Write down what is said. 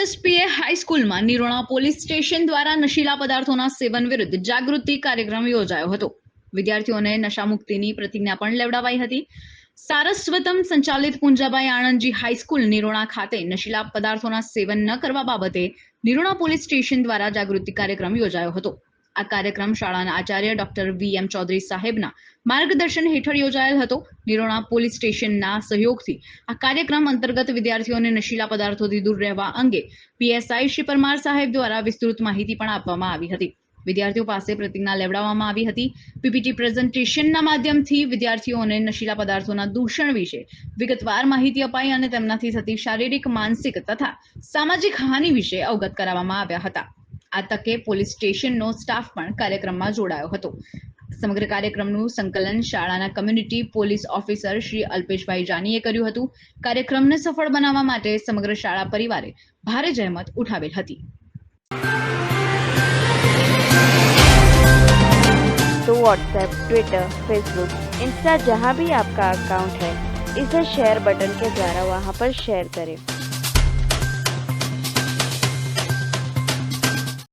એસએસપીએ હાઈસ્કૂલમાં નિરોણા police station દ્વારા નશીલા પદાર્થોના સેવન વિરુદ્ધ જાગૃતિ કાર્યક્રમ યોજાયો હતો। વિદ્યાર્થીઓને નશામુક્તિની પ્રતિજ્ઞા પણ લેવડાવાઈ હતી। સારસ્વતમ સંચાલિત પુંજાબાઈ આણંદજી હાઈસ્કૂલ નિરોણા ખાતે નશીલા પદાર્થોના સેવન ન કરવા બાબતે નિરોણા પોલીસ સ્ટેશન દ્વારા જાગૃતિ કાર્યક્રમ યોજાયો હતો। આ કાર્યક્રમ શાળાના આચાર્ય ડોક્ટર વીએમ ચૌધરી સાહેબના માર્ગદર્શન હેઠળ યોજાયેલ હતો। નિરોણા પોલીસ સ્ટેશનના સહયોગથી આ કાર્યક્રમ અંતર્ગત વિદ્યાર્થીઓને નશીલા પદાર્થોથી દૂર રહેવા અંગે પીએસઆઈ શ્રી પરમાર સાહેબ દ્વારા વિસ્તૃત માહિતી પણ આપવામાં આવી હતી। વિદ્યાર્થીઓ પાસે પ્રતિજ્ઞા લેવડાવવામાં આવી હતી। પીપીટી પ્રેઝન્ટેશનના માધ્યમથી વિદ્યાર્થીઓને નશીલા પદાર્થોના દૂષણ વિશે વિગતવાર માહિતી અપાઈ અને તેમનાથી થતી શારીરિક, માનસિક તથા સામાજિક હાનિ વિશે અવગત કરાવવામાં આવ્યા હતા। આ તકે પોલીસ સ્ટેશનનો સ્ટાફ પણ કાર્યક્રમમાં જોડાયો હતો। સમગ્ર કાર્યક્રમનું સંકલન શાળાના કમ્યુનિટી પોલીસ ઓફિસર શ્રી અલ્પેશભાઈ જાનીએ કર્યું હતું। કાર્યક્રમને સફળ બનાવવા માટે સમગ્ર શાળા પરિવારે ભારે જહેમત ઉઠાવેલ હતી। तो व्हाट्सएप, ट्विटर, फेसबुक, इंस्टा जहाँ भी आपका अकाउंट है, इसे शेयर बटन के द्वारा वहाँ पर शेयर करें।